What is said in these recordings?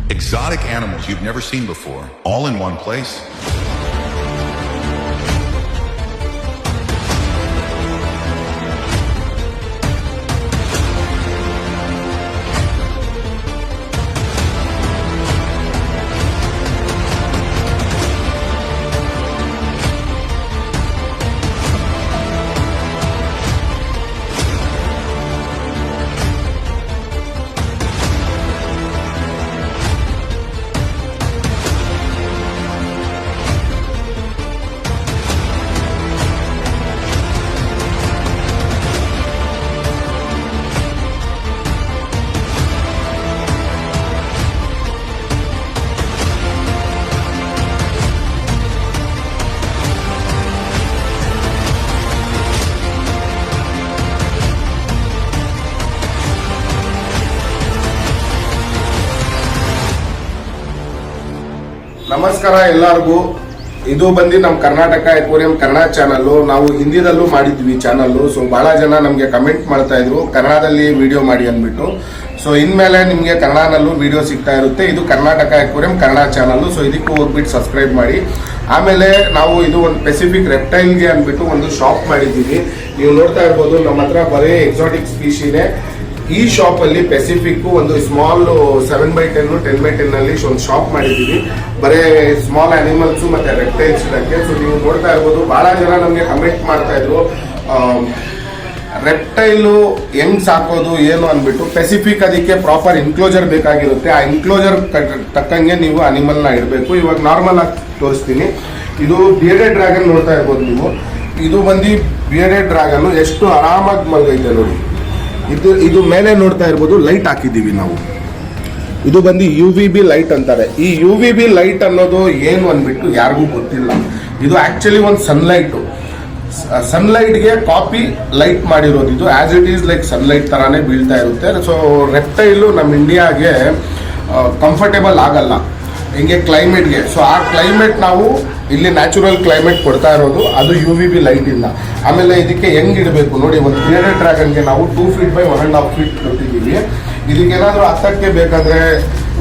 Exotic animals you've never seen before, all in one place. ನಮಸ್ಕಾರ ಎಲ್ಲರಿಗೂ. ಇದು ಬಂದು ನಮ್ಮ ಕರ್ನಾಟಕ ಎಕ್ವೇರಿಯಂ ಕನ್ನಡ ಚಾನಲ್. ನಾವು ಹಿಂದಿದಲ್ಲೂ ಮಾಡಿದ್ವಿ ಚಾನಲ್. ಸೊ ಬಹಳ ಜನ ನಮಗೆ ಕಮೆಂಟ್ ಮಾಡ್ತಾ ಇದ್ರು ಕನ್ನಡದಲ್ಲಿ ವಿಡಿಯೋ ಮಾಡಿ ಅಂದ್ಬಿಟ್ಟು. ಸೊ ಇನ್ಮೇಲೆ ನಿಮಗೆ ಕನ್ನಡನಲ್ಲೂ ವಿಡಿಯೋ ಸಿಗ್ತಾ ಇರುತ್ತೆ. ಇದು Karnataka aquarium Kannada channel. So ಇದಕ್ಕೂ ಹೋಗ್ಬಿಟ್ಟು ಸಬ್ಸ್ಕ್ರೈಬ್ ಮಾಡಿ. ಆಮೇಲೆ ನಾವು ಇದು ಒಂದು ಸ್ಪೆಸಿಫಿಕ್ ರೆಪ್ಟೈಲ್ಗೆ ಅಂದ್ಬಿಟ್ಟು ಒಂದು ಶಾಪ್ ಮಾಡಿದ್ದೀವಿ. ನೀವು ನೋಡ್ತಾ ಇರ್ಬೋದು ನಮ್ಮ ಹತ್ರ ಬರೀ ಎಕ್ಸಾಟಿಕ್ ಸ್ಪೀಶಿನೇ. ಈ ಶಾಪ್ ಅಲ್ಲಿ ಪೆಸಿಫಿಕ್ ಒಂದು ಸ್ಮಾಲ್ 7x10 10x10 ಅಲ್ಲಿ ಒಂದು ಶಾಪ್ ಮಾಡಿದೀವಿ. ಬರೇ ಸ್ಮಾಲ್ ಅನಿಮಲ್ಸ್ ಮತ್ತೆ ರೆಪ್ಟೈಲ್ಸ್ ಇದಕ್ಕೆ. ಸೊ ನೀವು ನೋಡ್ತಾ ಇರ್ಬೋದು ಬಹಳ ಜನ ನಮಗೆ ಕಮೆಂಟ್ ಮಾಡ್ತಾ ಇದ್ರು ರೆಪ್ಟೈಲು ಹೆಂಗ್ ಸಾಕೋದು ಏನು ಅಂದ್ಬಿಟ್ಟು. ಪೆಸಿಫಿಕ್ ಅದಕ್ಕೆ ಪ್ರಾಪರ್ ಇನ್ಕ್ಲೋಜರ್ ಬೇಕಾಗಿರುತ್ತೆ. ಆ ಇನ್ಕ್ಲೋಜರ್ ತಕ್ಕಂಗೆ ನೀವು ಅನಿಮಲ್ ನ ಇಡಬೇಕು. ಇವಾಗ ನಾರ್ಮಲ್ ಆಗಿ ತೋರಿಸ್ತೀನಿ. ಇದು ಬಿಯರ್ಡೆಡ್ ಡ್ರ್ಯಾಗನ್ ನೋಡ್ತಾ ಇರ್ಬೋದು ನೀವು. ಇದು ಬಂದು ಬಿಯರ್ಡೆಡ್ ಡ್ರ್ಯಾಗನ್ ಎಷ್ಟು ಆರಾಮಾಗಿ ಮಲಗೈತೆ ನೋಡಿ. ಇದು ಮೇಲೆ ನೋಡ್ತಾ ಇರ್ಬೋದು ಲೈಟ್ ಹಾಕಿದ್ದೀವಿ ನಾವು. ಇದು ಬಂದು UVB ಲೈಟ್ ಅಂತಾರೆ. ಈ UVB ಲೈಟ್ ಅನ್ನೋದು ಏನು ಅಂದ್ಬಿಟ್ಟು ಯಾರಿಗೂ ಗೊತ್ತಿಲ್ಲ. ಇದು ಆಕ್ಚುಲಿ ಒಂದು ಸನ್ಲೈಟ್ಗೆ ಕಾಪಿ ಲೈಟ್ ಮಾಡಿರೋದು. ಇದು as it is like sunlight ತರಾನೇ ಬೀಳ್ತಾ ಇರುತ್ತೆ. ಸೊ ರೆಪ್ಟೈಲು ನಮ್ಮ ಇಂಡಿಯಾಗೆ ಕಂಫರ್ಟೇಬಲ್ ಆಗಲ್ಲ ಹಿಂಗೆ ಕ್ಲೈಮೇಟ್ಗೆ. ಸೊ ಆ ಕ್ಲೈಮೇಟ್ ನಾವು ಇಲ್ಲಿ ನ್ಯಾಚುರಲ್ ಕ್ಲೈಮೇಟ್ ಕೊಡ್ತಾ ಇರೋದು ಅದು UVB ಲೈಟ್ ಇಂದ. ಆಮೇಲೆ ಇದಕ್ಕೆ ಹೆಂಗ್ ಇಡಬೇಕು ನೋಡಿ. ಒಂದು ಬಿಯರ್ಡೆಡ್ ಡ್ರ್ಯಾಗನ್ಗೆ ನಾವು 2 feet by 1.5 feet ಕೊಟ್ಟಿದ್ದೀವಿ. ಇದಕ್ಕೇನಾದ್ರೂ ಹತ್ತಕ್ಕೆ ಬೇಕಂದ್ರೆ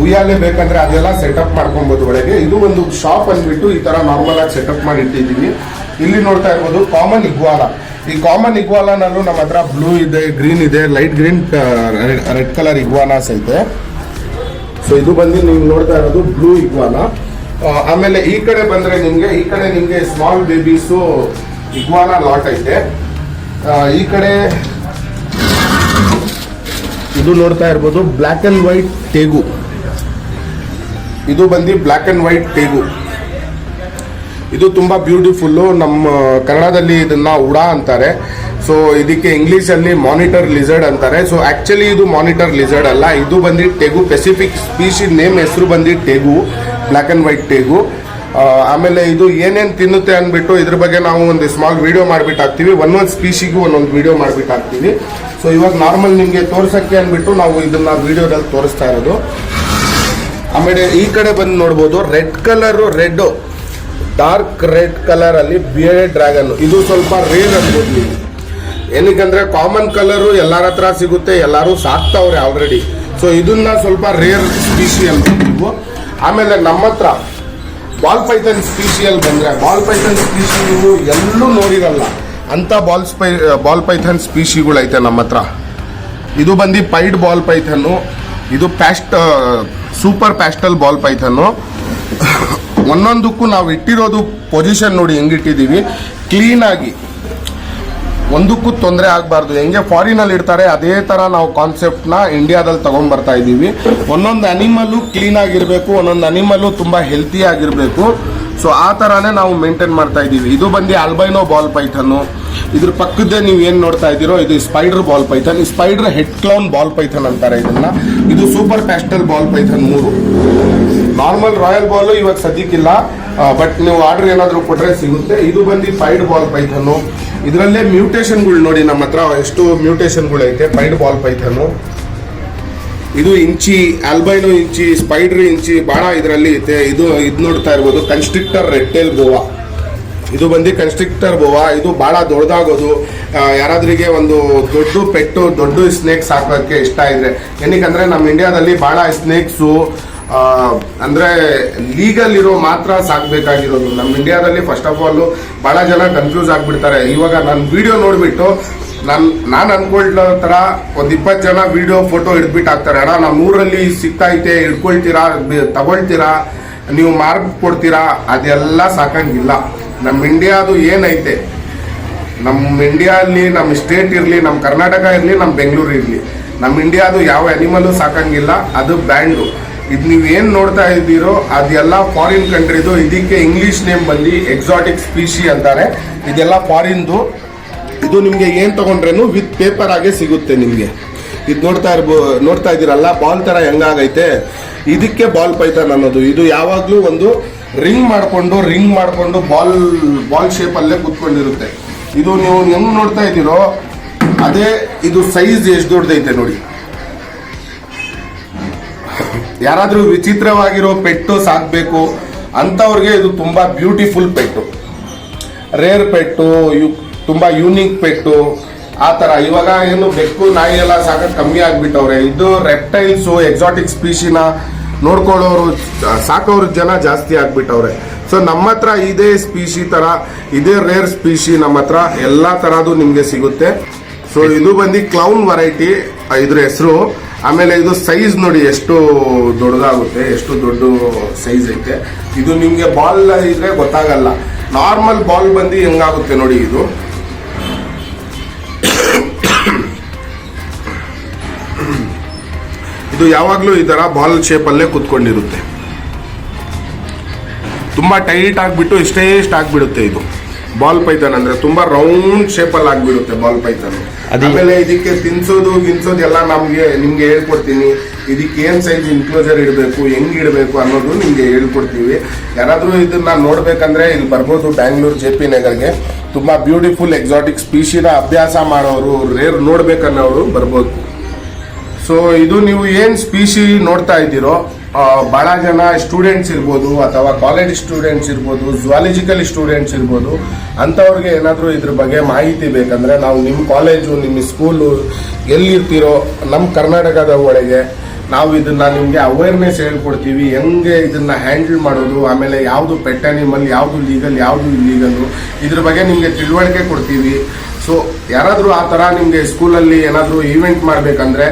ಉಯ್ಯಾಲೆ ಬೇಕಂದ್ರೆ ಅದೆಲ್ಲ ಸೆಟಪ್ ಮಾಡ್ಕೊಬೋದು ಒಳಗೆ. ಇದು ಒಂದು ಶಾಪ್ ಅಂದ್ಬಿಟ್ಟು ಈ ತರ ನಾರ್ಮಲ್ ಆಗಿ ಸೆಟಪ್ ಮಾಡಿ ಇಟ್ಟಿದ್ದೀವಿ. ಇಲ್ಲಿ ನೋಡ್ತಾ ಇರ್ಬೋದು ಕಾಮನ್ ಇಗ್ವಾಲಾ. ಈ ಕಾಮನ್ ಇಗ್ವಾಲಾನಲ್ಲೂ ನಮ್ಮ ಹತ್ರ ಬ್ಲೂ ಇದೆ, ಗ್ರೀನ್ ಇದೆ, ಲೈಟ್ ಗ್ರೀನ್, ರೆಡ್ ಕಲರ್ ಇಗ್ವಾನಾಸ್ ಐತೆ. ಸೊ ಇದು ಬಂದು ನೀವು ನೋಡ್ತಾ ಇರೋದು ಬ್ಲೂ ಇಗ್ವಾನಾ. ಆಮೇಲೆ ಈ ಕಡೆ ಬಂದ್ರೆ ನಿಮ್ಗೆ ಸ್ಮಾಲ್ ಬೇಬೀಸು ಇಗ್ವಾನಾ ಲಾಟ್ ಐತೆ. ಈ ಕಡೆ ಇದು ನೋಡ್ತಾ ಇರ್ಬೋದು ಬ್ಲ್ಯಾಕ್ ಅಂಡ್ ವೈಟ್ ಟೇಗು. ಇದು ಬಂದು ಬ್ಲ್ಯಾಕ್ ಅಂಡ್ ವೈಟ್ ಟೇಗು. ಇದು ತುಂಬಾ ಬ್ಯೂಟಿಫುಲ್ಲು. ನಮ್ಮ ಕನ್ನಡದಲ್ಲಿ ಇದನ್ನ ಉಡಾ ಅಂತಾರೆ. ಸೊ ಇದಕ್ಕೆ ಇಂಗ್ಲಿಷ್ ಅಲ್ಲಿ ಮಾನಿಟರ್ ಲಿಸರ್ಡ್ ಅಂತಾರೆ. ಸೊ ಆಕ್ಚುಲಿ ಇದು ಮಾನಿಟರ್ ಲಿಸರ್ಡ್ ಅಲ್ಲ. ಇದು ಬಂದು ಟೆಗು. ಪೆಸಿಫಿಕ್ ಸ್ಪೀಶಿ ನೇಮ್ ಹೆಸರು ಬಂದು ಟೆಗು, ಬ್ಲ್ಯಾಕ್ ಅಂಡ್ ವೈಟ್ ಟೆಗು. ಆಮೇಲೆ ಇದು ಏನೇನು ತಿನ್ನುತ್ತೆ ಅಂದ್ಬಿಟ್ಟು ಇದ್ರ ಬಗ್ಗೆ ನಾವು ಒಂದು ಸ್ಮಾಲ್ ವಿಡಿಯೋ ಮಾಡ್ಬಿಟ್ಟು ಹಾಕ್ತೀವಿ. ಒಂದೊಂದು ಸ್ಪೀಶಿಗೂ ಒಂದೊಂದು ವಿಡಿಯೋ ಮಾಡ್ಬಿಟ್ಟು ಹಾಕ್ತೀವಿ. ಸೊ ಇವಾಗ ನಾರ್ಮಲ್ ನಿಮಗೆ ತೋರ್ಸಕ್ಕೆ ಅಂದ್ಬಿಟ್ಟು ನಾವು ಇದನ್ನ ವಿಡಿಯೋದಲ್ಲಿ ತೋರಿಸ್ತಾ ಇರೋದು. ಆಮೇಲೆ ಈ ಕಡೆ ಬಂದು ನೋಡ್ಬೋದು red colour, dark red colour ಅಲ್ಲಿ ಬಿಯರ್ಡೆಡ್ ಡ್ರ್ಯಾಗನ್. ಇದು ಸ್ವಲ್ಪ ರೇರ್ ಅನ್ಬೋದು ನೀವು. ಏನಕ್ಕಂದ್ರೆ ಕಾಮನ್ ಕಲರು ಎಲ್ಲರ ಹತ್ರ ಸಿಗುತ್ತೆ, ಎಲ್ಲರೂ ಸಾಕ್ತಾವ್ರೆ ಆಲ್ರೆಡಿ. ಸೊ ಇದನ್ನ ಸ್ವಲ್ಪ ರೇರ್ ಸ್ಪೀಶಿ ಅನ್ಬೋದು. ಆಮೇಲೆ ನಮ್ಮ ಹತ್ರ ಬಾಲ್ ಪೈಥನ್ ಸ್ಪೀಶಿಯಲ್ಲಿ ಬಂದ್ರೆ ಬಾಲ್ ಪೈಥನ್ ಸ್ಪೀಶಿ ನೀವು ಎಲ್ಲೂ ನೋಡಿರಲ್ಲ ಅಂತ ಬಾಲ್ ಪೈಥನ್ ಸ್ಪೀಶಿಗಳೈತೆ ನಮ್ಮ ಹತ್ರ. ಇದು ಬಂದು ಪೈಡ್ ಬಾಲ್ ಪೈಥನ್ನು. ಇದು ಸೂಪರ್ ಪ್ಯಾಸ್ಟಲ್ ಬಾಲ್ ಪೈಥನ್ನು. ಒಂದೊಂದಕ್ಕೂ ನಾವು ಇಟ್ಟಿರೋದು ಪೊಸಿಷನ್ ನೋಡಿ ಹೆಂಗಿಟ್ಟಿದ್ದೀವಿ. ಕ್ಲೀನಾಗಿ, ಒಂದಕ್ಕೂ ತೊಂದರೆ ಆಗಬಾರ್ದು. ಹೆಂಗೆ ಫಾರಿನಲ್ಲಿ ಇಡ್ತಾರೆ ಅದೇ ಥರ ನಾವು ಕಾನ್ಸೆಪ್ಟ್ನ ಇಂಡಿಯಾದಲ್ಲಿ ತೊಗೊಂಡ್ಬರ್ತಾ ಇದ್ದೀವಿ. ಒಂದೊಂದು ಅನಿಮಲ್ಲು ಕ್ಲೀನ್ ಆಗಿರಬೇಕು, ಒಂದೊಂದು ಅನಿಮಲ್ಲು ತುಂಬ ಹೆಲ್ತಿ ಆಗಿರಬೇಕು. ಸೊ ಆ ಥರನೇ ನಾವು ಮೇಂಟೈನ್ ಮಾಡ್ತಾ ಇದ್ದೀವಿ. ಇದು ಬಂದು ಆಲ್ಬೈನೋ ಬಾಲ್ ಪೈಥನ್ನು. ಇದ್ರ ಪಕ್ಕದೇ ನೀವು ಏನು ನೋಡ್ತಾ ಇದ್ದೀರೋ ಇದು ಸ್ಪೈಡರ್ ಬಾಲ್ ಪೈಥನ್. ಈ spider head clown ball Python ಅಂತಾರೆ ಇದನ್ನ. ಇದು super pastel ball Python 3. Normal royal ball ಇವಾಗ ಸದ್ಯಕ್ಕಿಲ್ಲ, ಬಟ್ ನೀವು ಆರ್ಡರ್ ಏನಾದರೂ ಕೊಟ್ಟರೆ ಸಿಗುತ್ತೆ. ಇದು ಬಂದು ಪೈಡ್ ಬಾಲ್ ಪೈಥನ್ನು. ಇದರಲ್ಲೇ ಮ್ಯೂಟೇಷನ್ಗಳು ನೋಡಿ ನಮ್ಮ ಹತ್ರ ಎಷ್ಟು ಮ್ಯೂಟೇಷನ್ಗಳು ಐತೆ. ಪೈಡ್ ಬಾಲ್ ಪೈಥನ್ನು, ಇದು ಇಂಚಿ, ಆಲ್ಬೈನೋ ಇಂಚಿ, ಸ್ಪೈಡರ್ ಇಂಚಿ, ಬಹಳ ಇದರಲ್ಲಿ ಐತೆ. ಇದು ನೋಡ್ತಾ ಇರ್ಬೋದು ಕನ್ಸ್ಟ್ರಿಕ್ಟರ್ ರೆಡ್ ಟೇಲ್ ಬೋವಾ. ಇದು ಬಂದು ಕನ್ಸ್ಟ್ರಿಕ್ಟರ್ ಬೋವಾ. ಇದು ಬಹಳ ದೊಡ್ಡದಾಗೋದು. ಯಾರಾದ್ರಿಗೆ ಒಂದು ದೊಡ್ಡ ಪೆಟ್ಟು, ದೊಡ್ಡ ಸ್ನೇಕ್ಸ್ ಹಾಕೋಕ್ಕೆ ಇಷ್ಟ ಇದ್ರೆ. ಏನಕ್ಕಂದ್ರೆ ನಮ್ಮ ಇಂಡಿಯಾದಲ್ಲಿ ಬಹಳ ಸ್ನೇಕ್ಸು ಅಂದ್ರೆ ಲೀಗಲ್ ಇರೋ ಮಾತ್ರ ಸಾಕ್ಬೇಕಾಗಿರೋದು. ನಮ್ಮ ಇಂಡಿಯಾದಲ್ಲಿ ಫಸ್ಟ್ ಆಫ್ ಆಲ್ ಬಹಳ ಜನ ಕನ್ಫ್ಯೂಸ್ ಆಗ್ಬಿಡ್ತಾರೆ. ಇವಾಗ ನಾನು ವಿಡಿಯೋ ನೋಡ್ಬಿಟ್ಟು ನಾನು ಅನ್ಕೊಳ್ಳೋ ತರ ಒಂದ್ 20 ಜನ ವಿಡಿಯೋ ಫೋಟೋ ಹಿಡ್ಬಿಟ್ಟು ಹಾಕ್ತಾರೆ. ಅಣ್ಣ ನಮ್ಮ ಊರಲ್ಲಿ ಸಿಗ್ತೈತೆ, ಹಿಡ್ಕೊಳ್ತೀರಾ, ತಗೊಳ್ತೀರಾ, ನೀವು ಮಾರ್ಕ್ ಕೊಡ್ತೀರಾ, ಅದೆಲ್ಲ ಸಾಕಂಗಿಲ್ಲ. ನಮ್ಮ ಇಂಡಿಯಾದು ಏನೈತೆ, ನಮ್ಮ ಇಂಡಿಯಾದಲ್ಲಿ ನಮ್ಮ ಸ್ಟೇಟ್ ಇರಲಿ, ನಮ್ಮ ಕರ್ನಾಟಕ ಇರಲಿ, ನಮ್ಮ ಬೆಂಗಳೂರು ಇರಲಿ, ನಮ್ಮ ಇಂಡಿಯಾದು ಯಾವ ಅನಿಮಲ್ ಸಾಕಂಗಿಲ್ಲ, ಅದು ಬ್ಯಾಂಡು. ಇದು ನೀವು ಏನು ನೋಡ್ತಾ ಇದ್ದೀರೋ ಅದೆಲ್ಲ ಫಾರಿನ್ ಕಂಟ್ರಿದು. ಇದಕ್ಕೆ ಇಂಗ್ಲಿಷ್ ನೇಮ್ ಬಂದು ಎಕ್ಸಾಟಿಕ್ ಸ್ಪೀಶಿ ಅಂತಾರೆ. ಇದೆಲ್ಲ ಫಾರಿನ್ದು. ಇದು ನಿಮಗೆ ಏನು ತಗೊಂಡ್ರೇನು ವಿತ್ ಪೇಪರ್ ಆಗೇ ಸಿಗುತ್ತೆ ನಿಮಗೆ. ಇದು ನೋಡ್ತಾ ಇದ್ದೀರಲ್ಲ ಬಾಲ್ ತರ ಹೆಂಗಾಗೈತೆ, ಇದಕ್ಕೆ ಬಾಲ್ ಪೈಥಾನ್ ಅನ್ನೋದು. ಇದು ಯಾವಾಗಲೂ ಒಂದು ರಿಂಗ್ ಮಾಡಿಕೊಂಡು ಬಾಲ್ ಶೇಪ್ ಅಲ್ಲೇ ಕೂತ್ಕೊಂಡಿರುತ್ತೆ. ಇದು ನೀವು ಹೆಂಗ್ ನೋಡ್ತಾ ಇದ್ದೀರೋ ಅದೇ ಇದು ಸೈಜ್ ಎಷ್ಟು ದೊಡ್ಡದೈತೆ ನೋಡಿ. ಯಾರಾದ್ರೂ ವಿಚಿತ್ರವಾಗಿರೋ ಪೆಟ್ಟು ಸಾಕ್ಬೇಕು ಅಂತವ್ರಿಗೆ ಇದು ತುಂಬಾ ಬ್ಯೂಟಿಫುಲ್ ಪೆಟ್ಟು, ರೇರ್ ಪೆಟ್ಟು, ತುಂಬಾ ಯೂನಿಕ್ ಪೆಟ್ಟು. ಆ ತರ ಇವಾಗ ಏನು ಬೆಕ್ಕು ನಾಯಿ ಎಲ್ಲ ಸಾಕಕ್ಕೆ ಕಮ್ಮಿ ಆಗ್ಬಿಟ್ಟವ್ರೆ. ಇದು ರೆಪ್ಟೈಲ್ಸ್ ಎಕ್ಸಾಟಿಕ್ ಸ್ಪೀಶಿನ ನೋಡ್ಕೊಳ್ಳೋರು ಸಾಕೋರು ಜನ ಜಾಸ್ತಿ ಆಗ್ಬಿಟ್ಟವ್ರೆ. ಸೊ ನಮ್ಮ ಹತ್ರ ಇದೇ ಸ್ಪೀಶಿ ತರ, ಇದೇ ರೇರ್ ಸ್ಪೀಶಿ ನಮ್ಮ ಹತ್ರ ಎಲ್ಲಾ ತರದ್ದು ನಿಮ್ಗೆ ಸಿಗುತ್ತೆ. ಸೊ ಇದು ಬಂದು ಕ್ಲೌನ್ ವೆರೈಟಿ ಇದ್ರ ಹೆಸರು. ಆಮೇಲೆ ಇದು ಸೈಜ್ ನೋಡಿ ಎಷ್ಟು ದೊಡ್ಡದಾಗುತ್ತೆ, ಎಷ್ಟು ದೊಡ್ಡ ಸೈಜ್ ಐತೆ. ಇದು ನಿಮ್ಗೆ ಬಾಲ್ ಇದ್ರೆ ಗೊತ್ತಾಗಲ್ಲ. ನಾರ್ಮಲ್ ಬಾಲ್ ಬಂದು ಹೆಂಗಾಗುತ್ತೆ ನೋಡಿ. ಇದು ಯಾವಾಗ್ಲೂ ಈ ತರ ಬಾಲ್ ಶೇಪ್ ಅಲ್ಲೇ ಕುತ್ಕೊಂಡಿರುತ್ತೆ. ತುಂಬಾ ಟೈಟ್ ಆಗ್ಬಿಟ್ಟು ಇಷ್ಟೇ ಆಗ್ಬಿಡುತ್ತೆ. ಇದು ಬಾಲ್ ಪೈಥಾನ್ ಅಂದ್ರೆ ತುಂಬಾ ರೌಂಡ್ ಶೇಪ್ ಅಲ್ಲಿ ಆಗ್ಬಿಡುತ್ತೆ ಬಾಲ್ ಪೈಥಾನ್. ಆಮೇಲೆ ಇದಕ್ಕೆ ತಿನ್ಸೋದು ಎಲ್ಲ ನಿಮ್ಗೆ ಹೇಳ್ಕೊಡ್ತೀನಿ. ಇದಕ್ಕೆ ಏನ್ ಸೈಜ್ ಇನ್ಕ್ಲೋಜರ್ ಇಡಬೇಕು, ಹೆಂಗ್ ಇಡಬೇಕು ಅನ್ನೋದು ನಿಮ್ಗೆ ಹೇಳ್ಕೊಡ್ತೀವಿ. ಯಾರಾದ್ರೂ ಇದನ್ನ ನೋಡ್ಬೇಕಂದ್ರೆ ಇಲ್ಲಿ ಬರ್ಬೋದು, ಬ್ಯಾಂಗ್ಳೂರ್ JP ನಗರ್ಗೆ. ತುಂಬಾ ಬ್ಯೂಟಿಫುಲ್ ಎಕ್ಸಾಟಿಕ್ ಸ್ಪೀಶಿನ ಅಭ್ಯಾಸ ಮಾಡೋರು, ರೇರ್ ನೋಡ್ಬೇಕನ್ನೋರು ಬರ್ಬೋದು. ಸೊ ಇದು ನೀವು ಏನ್ ಸ್ಪೀಶಿ ನೋಡ್ತಾ ಇದ್ದೀರೋ ಬಹಳ ಜನ ಸ್ಟೂಡೆಂಟ್ಸ್ ಇರ್ಬೋದು, ಅಥವಾ ಕಾಲೇಜ್ ಸ್ಟೂಡೆಂಟ್ಸ್ ಇರ್ಬೋದು, ಝುವಾಲಜಿಕಲ್ ಸ್ಟೂಡೆಂಟ್ಸ್ ಇರ್ಬೋದು, ಅಂಥವ್ರಿಗೆ ಏನಾದರೂ ಇದ್ರ ಬಗ್ಗೆ ಮಾಹಿತಿ ಬೇಕಂದ್ರೆ ನಾವು ನಿಮ್ಮ ಕಾಲೇಜು, ನಿಮ್ಮ ಸ್ಕೂಲು ಎಲ್ಲಿರ್ತೀರೋ ನಮ್ಮ ಕರ್ನಾಟಕದ ಒಳಗೆ ನಾವು ಇದನ್ನ ನಿಮಗೆ ಅವೇರ್ನೆಸ್ ಹೇಳ್ಕೊಡ್ತೀವಿ. ಹೆಂಗೆ ಇದನ್ನ ಹ್ಯಾಂಡಲ್ ಮಾಡೋದು, ಆಮೇಲೆ ಯಾವುದು ಪೆಟ್ ಅನಿಮಲ್, ಯಾವುದು ಲೀಗಲ್, ಯಾವುದು ಇಲ್ಲೀಗಲ್ಲು, ಇದ್ರ ಬಗ್ಗೆ ನಿಮಗೆ ತಿಳುವಳಿಕೆ ಕೊಡ್ತೀವಿ. ಸೊ ಯಾರಾದರೂ ಆ ಥರ ನಿಮಗೆ ಸ್ಕೂಲಲ್ಲಿ ಏನಾದರೂ ಈವೆಂಟ್ ಮಾಡಬೇಕಂದ್ರೆ,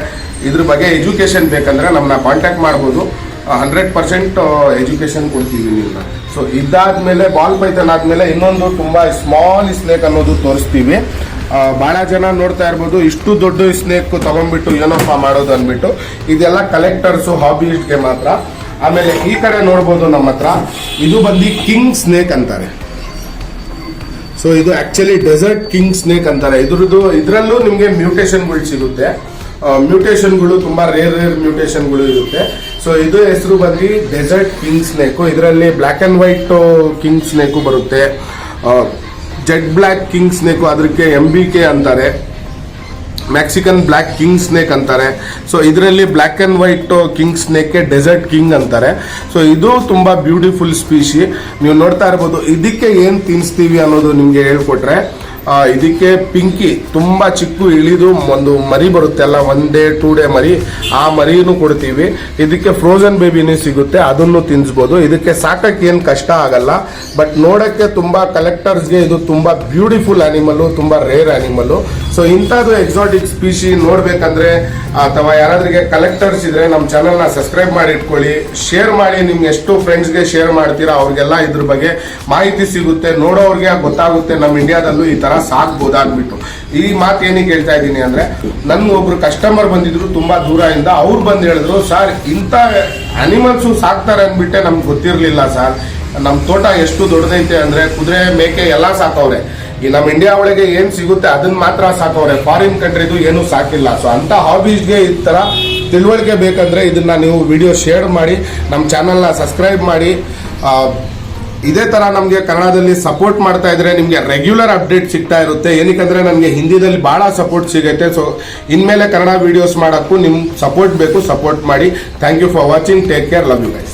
ಇದ್ರ ಬಗ್ಗೆ ಎಜುಕೇಶನ್ ಬೇಕಂದ್ರೆ ನಮ್ಮನ್ನ ಕಾಂಟ್ಯಾಕ್ಟ್ ಮಾಡ್ಬೋದು. 100% ಎಜುಕೇಶನ್ ಕೊಡ್ತೀವಿ ನಿಮ್ಮನ್ನ. ಸೊ ಇದಾದ್ಮೇಲೆ ಬಾಲ್ ಪೈಥಾನ್ ಆದ್ಮೇಲೆ ಇನ್ನೊಂದು ತುಂಬಾ ಸ್ಮಾಲ್ ಸ್ನೇಕ್ ಅನ್ನೋದು ತೋರಿಸ್ತೀವಿ. ಬಹಳ ಜನ ನೋಡ್ತಾ ಇರ್ಬೋದು, ಇಷ್ಟು ದೊಡ್ಡ ಸ್ನೇಕ್ ತಗೊಂಡ್ಬಿಟ್ಟು ಏನಪ್ಪ ಮಾಡೋದು ಅಂದ್ಬಿಟ್ಟು. ಇದೆಲ್ಲ ಕಲೆಕ್ಟರ್ಸ್, ಹಾಬಿಸ್ಟ್ಗೆ ಮಾತ್ರ. ಆಮೇಲೆ ಈ ಕಡೆ ನೋಡ್ಬೋದು ನಮ್ಮ ಹತ್ರ ಇದು ಬಂದು ಕಿಂಗ್ ಸ್ನೇಕ್ ಅಂತಾರೆ. ಸೊ ಇದು ಆಕ್ಚುಲಿ ಡೆಸರ್ಟ್ ಕಿಂಗ್ ಸ್ನೇಕ್ ಅಂತಾರೆ. ಇದ್ರಲ್ಲೂ ನಿಮ್ಗೆ ಮ್ಯೂಟೇಶನ್ಗಳು ಸಿಗುತ್ತೆ. ಮ್ಯೂಟೇಶನ್ಗಳು ತುಂಬಾ ರೇರ್ ಮ್ಯೂಟೇಶನ್ಗಳು ಇರುತ್ತೆ. ಸೊ ಇದು ಹೆಸರು ಬಂದು ಡೆಸರ್ಟ್ ಕಿಂಗ್ ಸ್ನೇಕ್. ಇದರಲ್ಲಿ black and white king snake ಬರುತ್ತೆ, ಜೆಡ್ ಬ್ಲ್ಯಾಕ್ ಕಿಂಗ್ ಸ್ನೇಕ್, ಅದಕ್ಕೆ MBK ಅಂತಾರೆ, ಮೆಕ್ಸಿಕನ್ ಬ್ಲ್ಯಾಕ್ ಕಿಂಗ್ ಸ್ನೇಕ್ ಅಂತಾರೆ. ಸೊ ಇದರಲ್ಲಿ black and white king snake desert king ಅಂತಾರೆ. ಸೊ ಇದು ತುಂಬಾ ಬ್ಯೂಟಿಫುಲ್ ಸ್ಪೀಶಿ. ನೀವು ನೋಡ್ತಾ ಇರ್ಬೋದು. ಇದಕ್ಕೆ ಏನ್ ತಿನ್ನಿಸ್ತೀವಿ ಅನ್ನೋದು ನಿಮ್ಗೆ ಹೇಳ್ಕೊಟ್ರೆ, ಇದಕ್ಕೆ ಪಿಂಕಿ ತುಂಬಾ ಚಿಕ್ಕ ಇಳಿದು ಒಂದು ಮರಿ ಬರುತ್ತೆ ಅಲ್ಲ, 1 day 2 day ಮರಿ, ಆ ಮರಿನೂ ಕೊಡ್ತೀವಿ. ಇದಕ್ಕೆ ಫ್ರೋಜನ್ ಬೇಬಿನೂ ಸಿಗುತ್ತೆ, ಅದನ್ನು ತಿನ್ಸ್ಬೋದು. ಇದಕ್ಕೆ ಸಾಕಕ್ಕೆ ಏನು ಕಷ್ಟ ಆಗಲ್ಲ. ಬಟ್ ನೋಡಕ್ಕೆ ತುಂಬಾ ಕಲೆಕ್ಟರ್ಸ್ಗೆ ಇದು ತುಂಬಾ ಬ್ಯೂಟಿಫುಲ್ ಅನಿಮಲ್, ತುಂಬಾ ರೇರ್ ಅನಿಮಲ್. ಸೊ ಇಂಥದ್ದು ಎಕ್ಸಾಟಿಕ್ ಸ್ಪೀಶಿ ನೋಡ್ಬೇಕಂದ್ರೆ, ಅಥವಾ ಯಾರಾದ್ರಿಗೆ ಕಲೆಕ್ಟರ್ಸ್ ಇದ್ರೆ ನಮ್ಮ ಚಾನಲ್ನ ಸಬ್ಸ್ಕ್ರೈಬ್ ಮಾಡಿ ಇಟ್ಕೊಳ್ಳಿ, ಶೇರ್ ಮಾಡಿ. ನಿಮ್ಗೆ ಎಷ್ಟು ಫ್ರೆಂಡ್ಸ್ಗೆ ಶೇರ್ ಮಾಡ್ತೀರಾ ಅವ್ರಿಗೆಲ್ಲ ಇದ್ರ ಬಗ್ಗೆ ಮಾಹಿತಿ ಸಿಗುತ್ತೆ. ನೋಡೋರ್ಗೆ ಗೊತ್ತಾಗುತ್ತೆ ನಮ್ಮ ಇಂಡಿಯಾದಲ್ಲೂ ಈ ತರ ಸಾಕ್ಬೋದಾಗ್ಬಿಟ್ಟು. ಈ ಮಾತು ಏನಕ್ಕೆ ಹೇಳ್ತಾ ಇದ್ದೀನಿ ಅಂದ್ರೆ, ನನ್ನ ಒಬ್ರು ಕಸ್ಟಮರ್ ಬಂದಿದ್ರು ತುಂಬಾ ದೂರದಿಂದ. ಅವ್ರು ಬಂದು ಹೇಳಿದ್ರು, ಸರ್ ಇಂಥ ಅನಿಮಲ್ಸು ಸಾಕ್ತಾರೆ ಅಂದ್ಬಿಟ್ಟೆ ನಮ್ಗೆ ಗೊತ್ತಿರ್ಲಿಲ್ಲ ಸರ್. ನಮ್ಮ ತೋಟ ಎಷ್ಟು ದೊಡ್ಡದೈತೆ ಅಂದ್ರೆ ಕುದುರೆ, ಮೇಕೆ ಎಲ್ಲ ಸಾಕವ್ರೆ. ಈ ನಮ್ಮ ಇಂಡಿಯಾ ಒಳಗೆ ಏನ್ ಸಿಗುತ್ತೆ ಅದನ್ನ ಮಾತ್ರ ಸಾಕವ್ರೆ, ಫಾರಿನ್ ಕಂಟ್ರಿದು ಏನು ಸಾಕಿಲ್ಲ. ಸೊ ಅಂತ ಹಾಬೀಸ್ಗೆ ಈ ತರ ತಿಳುವಳಿಕೆ ಬೇಕಂದ್ರೆ ಇದನ್ನ ನೀವು ವಿಡಿಯೋ ಶೇರ್ ಮಾಡಿ, ನಮ್ಮ ಚಾನಲ್ನ ಸಬ್ಸ್ಕ್ರೈಬ್ ಮಾಡಿ. ಇದೇ ತರ ನಮಗೆ ಕನ್ನಡದಲ್ಲಿ ಸಪೋರ್ಟ್ ಮಾಡ್ತಾ ಇದ್ರೆ ನಿಮಗೆ ರೆಗ್ಯುಲರ್ ಅಪ್ಡೇಟ್ ಸಿಗ್ತಾ ಇರುತ್ತೆ. ಏನಕ್ಕಂದ್ರೆ ನನಗೆ ಹಿಂದಿದಲ್ಲಿ ಬಹಳ ಸಪೋರ್ಟ್ ಸಿಗುತ್ತೆ. ಸೊ ಇನ್ಮೇಲೆ ಕನ್ನಡ ವಿಡಿಯೋಸ್ ಮಾಡೋಕ್ಕೂ ನಿಮ್ ಸಪೋರ್ಟ್ ಬೇಕು, ಸಪೋರ್ಟ್ ಮಾಡಿ. Thank you for watching. Take care, love you guys.